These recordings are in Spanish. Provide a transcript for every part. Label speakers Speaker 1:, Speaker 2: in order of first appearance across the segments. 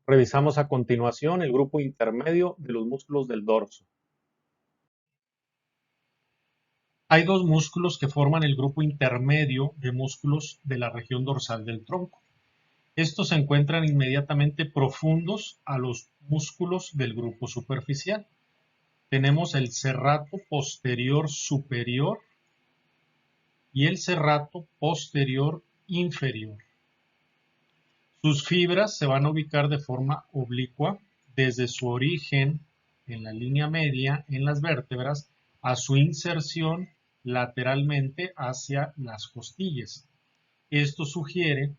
Speaker 1: Revisamos a continuación el grupo intermedio de los músculos del dorso. Hay dos músculos que forman el grupo intermedio de músculos de la región dorsal del tronco. Estos se encuentran inmediatamente profundos a los músculos del grupo superficial. Tenemos el serrato posterior superior y el serrato posterior inferior. Sus fibras se van a ubicar de forma oblicua desde su origen en la línea media en las vértebras a su inserción lateralmente hacia las costillas. Esto sugiere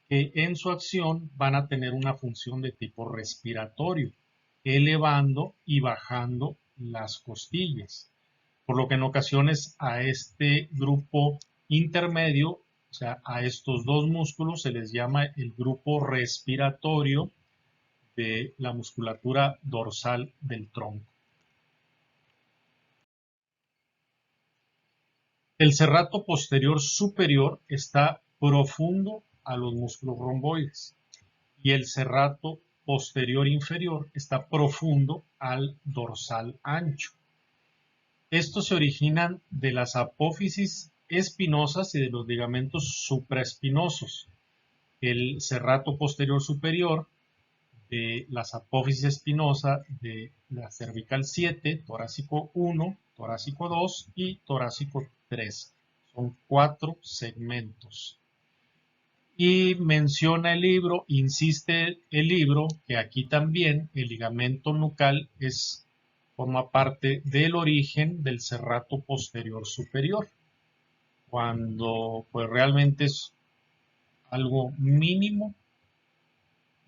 Speaker 1: que en su acción van a tener una función de tipo respiratorio, elevando y bajando las costillas. Por lo que en ocasiones a este grupo intermedio, o sea, a estos dos músculos se les llama el grupo respiratorio de la musculatura dorsal del tronco. El serrato posterior superior está profundo a los músculos romboides y el serrato posterior inferior está profundo al dorsal ancho. Estos se originan de las apófisis espinosas y de los ligamentos supraespinosos. El serrato posterior superior de las apófisis espinosa de la cervical 7, torácico 1, torácico 2 y torácico 3. Son 4 segmentos. Y menciona el libro, insiste el libro, que aquí también el ligamento nucal forma parte del origen del serrato posterior superior, cuando pues realmente es algo mínimo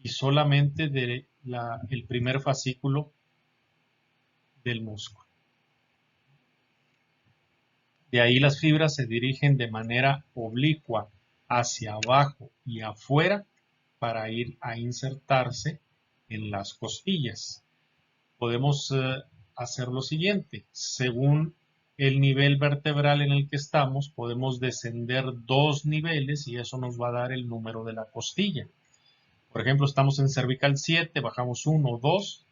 Speaker 1: y solamente el primer fascículo del músculo. De ahí las fibras se dirigen de manera oblicua hacia abajo y afuera para ir a insertarse en las costillas. Podemos hacer lo siguiente: según el nivel vertebral en el que estamos, podemos descender 2 niveles y eso nos va a dar el número de la costilla. Por ejemplo, estamos en cervical 7, bajamos 1, 2,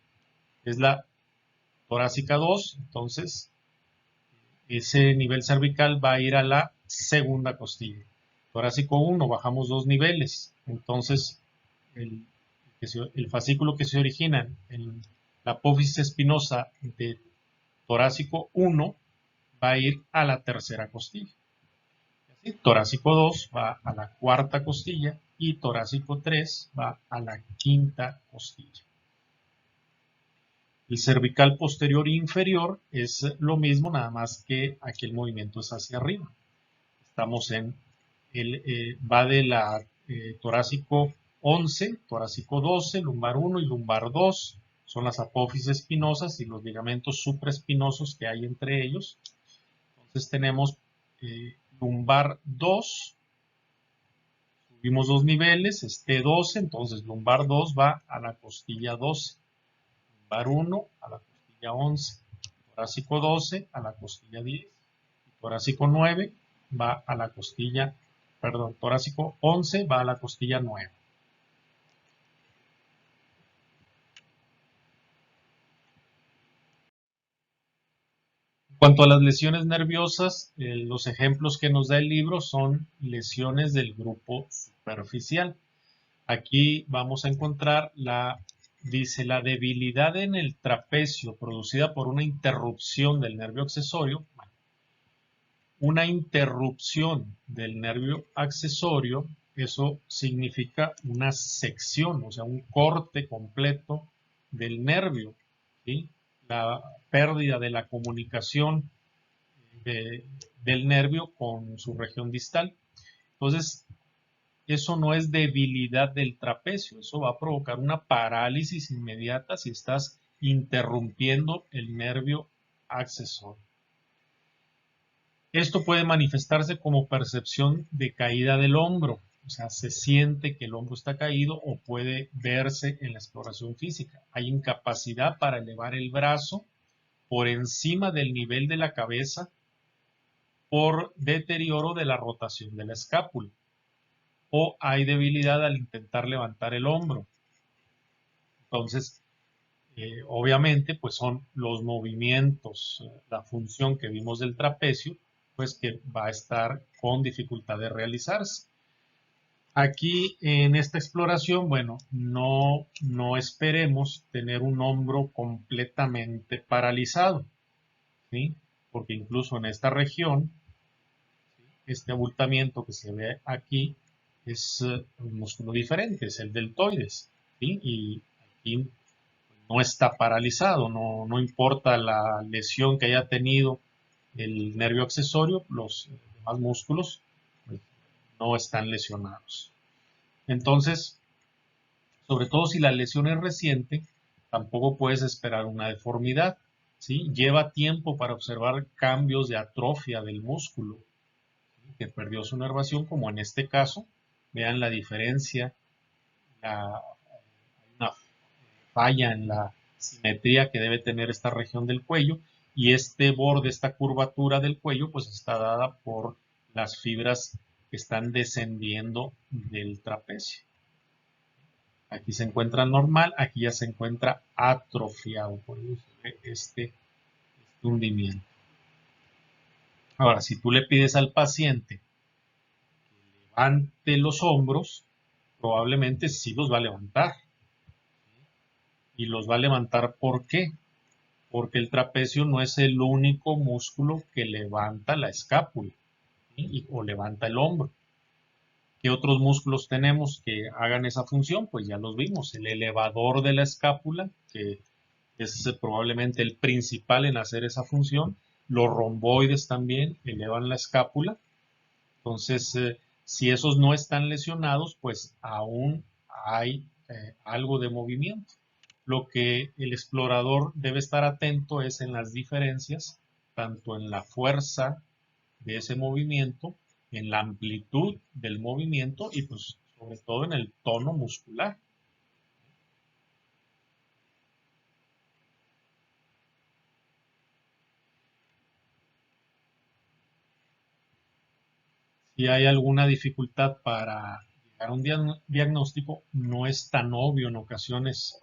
Speaker 1: es la torácica 2, entonces ese nivel cervical va a ir a la segunda costilla. Torácico 1, bajamos 2 niveles, entonces el fascículo que se origina en la apófisis espinosa de torácico 1 va a ir a la tercera costilla. ¿Sí? Torácico 2 va a la cuarta costilla y torácico 3 va a la quinta costilla. El cervical posterior inferior es lo mismo, nada más que aquí el movimiento es hacia arriba. Estamos va de la torácico 11, torácico 12, lumbar 1 y lumbar 2. Son las apófisis espinosas y los ligamentos supraespinosos que hay entre ellos. Entonces tenemos lumbar 2, subimos 2 niveles, es T12, entonces lumbar 2 va a la costilla 12, lumbar 1 a la costilla 11, torácico 12 a la costilla 10, y torácico 9 va a la costilla, perdón, torácico 11 va a la costilla 9. En cuanto a las lesiones nerviosas, los ejemplos que nos da el libro son lesiones del grupo superficial. Aquí vamos a encontrar dice, la debilidad en el trapecio producida por una interrupción del nervio accesorio. Una interrupción del nervio accesorio, eso significa una sección, o sea, un corte completo del nervio, ¿sí? La pérdida de la comunicación del nervio con su región distal. Entonces, eso no es debilidad del trapecio, eso va a provocar una parálisis inmediata si estás interrumpiendo el nervio accesorio. Esto puede manifestarse como percepción de caída del hombro, o sea, se siente que el hombro está caído o puede verse en la exploración física. Hay incapacidad para elevar el brazo por encima del nivel de la cabeza por deterioro de la rotación de la escápula, o hay debilidad al intentar levantar el hombro. Entonces, obviamente, pues son los movimientos, la función que vimos del trapecio, pues que va a estar con dificultad de realizarse. Aquí en esta exploración, bueno, no esperemos tener un hombro completamente paralizado, ¿sí? Porque incluso en esta región, este abultamiento que se ve aquí es un músculo diferente, es el deltoides, ¿sí? Y aquí no está paralizado, no importa la lesión que haya tenido el nervio accesorio, los demás músculos pues, no están lesionados. Entonces, sobre todo si la lesión es reciente, tampoco puedes esperar una deformidad, ¿sí? Lleva tiempo para observar cambios de atrofia del músculo, ¿sí? Que perdió su inervación, como en este caso. Vean la diferencia, hay una falla en la simetría que debe tener esta región del cuello, y este borde, esta curvatura del cuello, pues está dada por las fibras que están descendiendo del trapecio. Aquí se encuentra normal, aquí ya se encuentra atrofiado por este hundimiento. Ahora, si tú le pides al paciente que levante los hombros, probablemente sí los va a levantar. Y los va a levantar, ¿por qué? Porque el trapecio no es el único músculo que levanta la escápula, ¿sí? O levanta el hombro. ¿Qué otros músculos tenemos que hagan esa función? Pues ya los vimos. El elevador de la escápula, que es probablemente el principal en hacer esa función. Los romboides también elevan la escápula. Entonces, si esos no están lesionados, pues aún hay algo de movimiento. Lo que el explorador debe estar atento es en las diferencias, tanto en la fuerza de ese movimiento, en la amplitud del movimiento y pues sobre todo en el tono muscular. Si hay alguna dificultad para llegar a un diagnóstico, no es tan obvio en ocasiones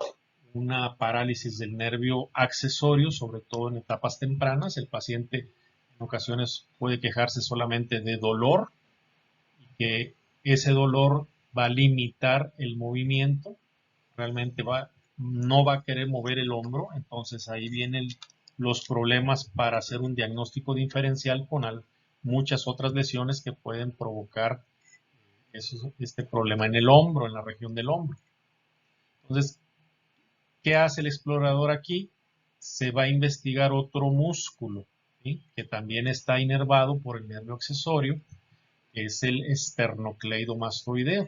Speaker 1: una parálisis del nervio accesorio, sobre todo en etapas tempranas. El paciente en ocasiones puede quejarse solamente de dolor y que ese dolor va a limitar el movimiento, realmente no va a querer mover el hombro, entonces ahí vienen los problemas para hacer un diagnóstico diferencial con muchas otras lesiones que pueden provocar este problema en el hombro, en la región del hombro. Entonces, ¿qué hace el explorador aquí? Se va a investigar otro músculo, ¿sí? Que también está inervado por el nervio accesorio, que es el esternocleidomastoideo.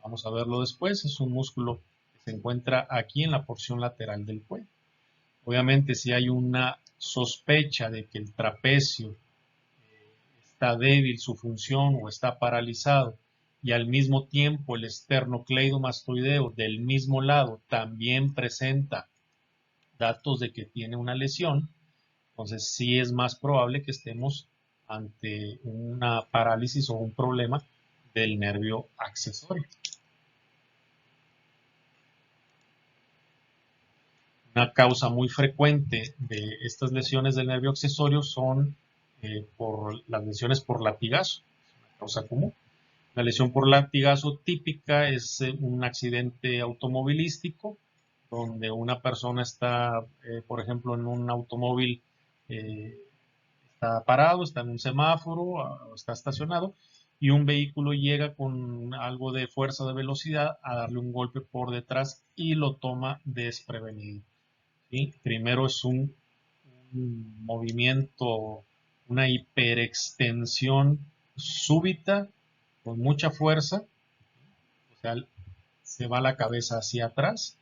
Speaker 1: Vamos a verlo después, es un músculo que se encuentra aquí en la porción lateral del cuello. Obviamente, si hay una sospecha de que el trapecio está débil su función o está paralizado y al mismo tiempo el esternocleidomastoideo del mismo lado también presenta datos de que tiene una lesión, entonces sí es más probable que estemos ante una parálisis o un problema del nervio accesorio. Una causa muy frecuente de estas lesiones del nervio accesorio son por las lesiones por latigazo, es una causa común. La lesión por latigazo típica es un accidente automovilístico, donde una persona está, por ejemplo, en un automóvil, eh, está parado, está en un semáforo, está estacionado, y un vehículo llega con algo de fuerza de velocidad a darle un golpe por detrás y lo toma desprevenido. ¿Sí? Primero es un movimiento, una hiperextensión súbita con mucha fuerza, o sea, se va la cabeza hacia atrás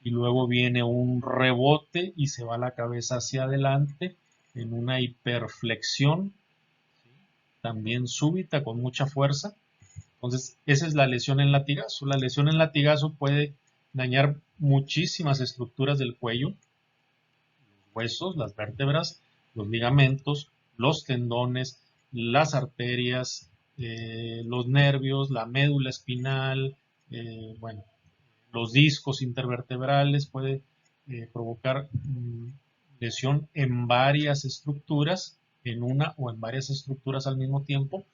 Speaker 1: y luego viene un rebote y se va la cabeza hacia adelante en una hiperflexión, ¿sí? También súbita con mucha fuerza. Entonces, esa es la lesión en latigazo. La lesión en latigazo puede dañar muchísimas estructuras del cuello, huesos, las vértebras, los ligamentos, los tendones, las arterias, los nervios, la médula espinal, bueno, los discos intervertebrales, puede provocar lesión en varias estructuras, en una o en varias estructuras al mismo tiempo,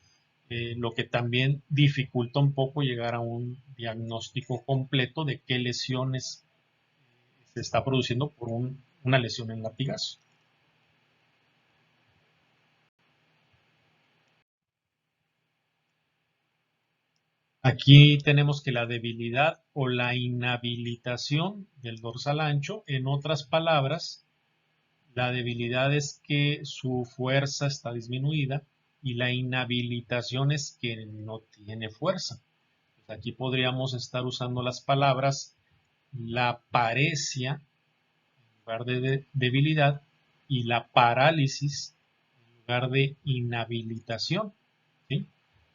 Speaker 1: lo que también dificulta un poco llegar a un diagnóstico completo de qué lesiones se está produciendo por una lesión en latigazo. Aquí tenemos que la debilidad o la inhabilitación del dorsal ancho, en otras palabras, la debilidad es que su fuerza está disminuida y la inhabilitación es que no tiene fuerza. Pues aquí podríamos estar usando las palabras la paresia en lugar de debilidad y la parálisis en lugar de inhabilitación, ¿sí?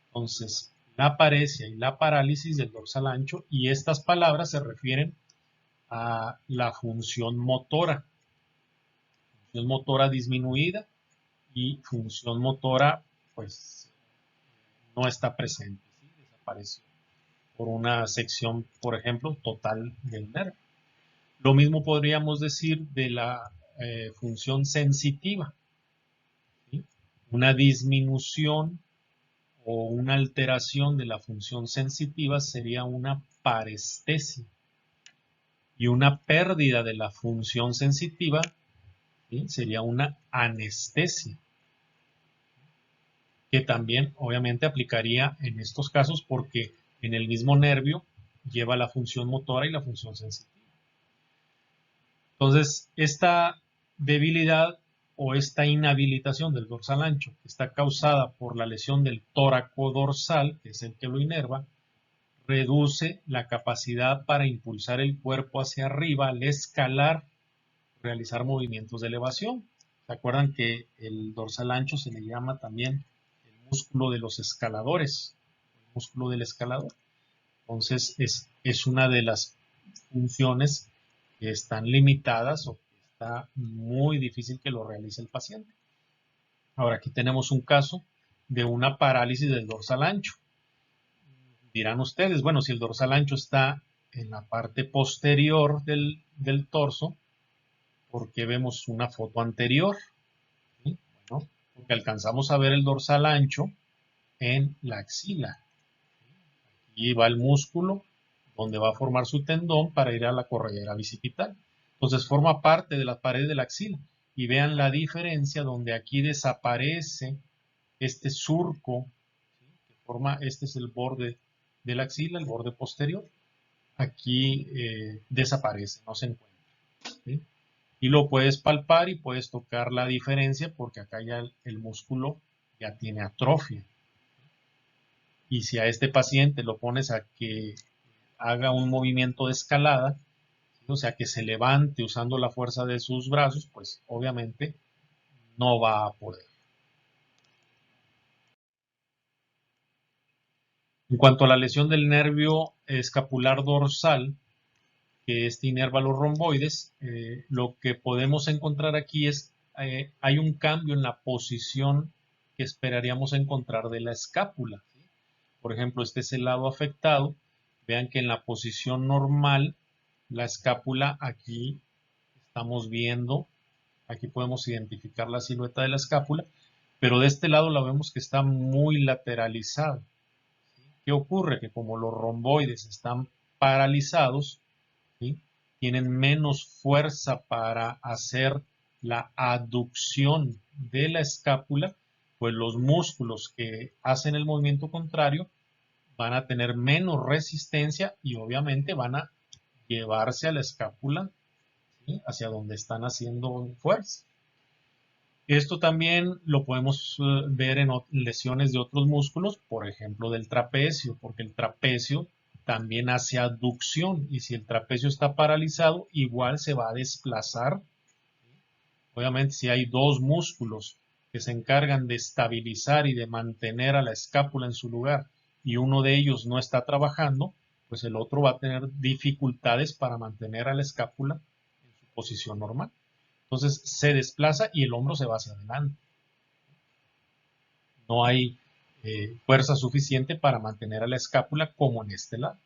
Speaker 1: Entonces, la paresia y la parálisis del dorsal ancho, y estas palabras se refieren a la función motora disminuida y función motora pues no está presente, ¿sí? Desapareció por una sección, por ejemplo, total del nervio. Lo mismo podríamos decir de la función sensitiva, ¿sí? Una disminución o una alteración de la función sensitiva sería una parestesia y una pérdida de la función sensitiva, ¿sí? Sería una anestesia, que también obviamente aplicaría en estos casos porque en el mismo nervio lleva la función motora y la función sensitiva. Entonces, esta debilidad o esta inhabilitación del dorsal ancho que está causada por la lesión del tóraco dorsal, que es el que lo inerva, reduce la capacidad para impulsar el cuerpo hacia arriba al escalar, realizar movimientos de elevación. ¿Se acuerdan que el dorsal ancho se le llama también el músculo de los escaladores, el músculo del escalador? Entonces es una de las funciones que están limitadas o que está muy difícil que lo realice el paciente. Ahora aquí tenemos un caso de una parálisis del dorsal ancho. Dirán ustedes, bueno, si el dorsal ancho está en la parte posterior del torso, ¿por qué vemos una foto anterior? ¿Sí? Bueno, porque alcanzamos a ver el dorsal ancho en la axila. Y va el músculo donde va a formar su tendón para ir a la corredera bicipital. Entonces forma parte de la pared de la axila. Y vean la diferencia donde aquí desaparece este surco, ¿sí? Que forma, este es el borde de la axila, el borde posterior. Aquí desaparece, no se encuentra, ¿sí? Y lo puedes palpar y puedes tocar la diferencia porque acá ya el músculo ya tiene atrofia. Y si a este paciente lo pones a que haga un movimiento de escalada, o sea, que se levante usando la fuerza de sus brazos, pues obviamente no va a poder. En cuanto a la lesión del nervio escapular dorsal, que este inerva los romboides, lo que podemos encontrar aquí es, hay un cambio en la posición que esperaríamos encontrar de la escápula, ¿sí? Por ejemplo, este es el lado afectado. Vean que en la posición normal, la escápula aquí estamos viendo, aquí podemos identificar la silueta de la escápula, pero de este lado la vemos que está muy lateralizada. ¿Qué ocurre? Que como los romboides están paralizados, ¿sí? Tienen menos fuerza para hacer la aducción de la escápula, pues los músculos que hacen el movimiento contrario van a tener menos resistencia y obviamente van a llevarse a la escápula, ¿sí? Hacia donde están haciendo fuerza. Esto también lo podemos ver en lesiones de otros músculos, por ejemplo del trapecio, porque el trapecio también hace aducción y si el trapecio está paralizado, igual se va a desplazar. Obviamente, si hay dos músculos que se encargan de estabilizar y de mantener a la escápula en su lugar y uno de ellos no está trabajando, pues el otro va a tener dificultades para mantener a la escápula en su posición normal. Entonces se desplaza y el hombro se va hacia adelante. No hay fuerza suficiente para mantener a la escápula como en este lado.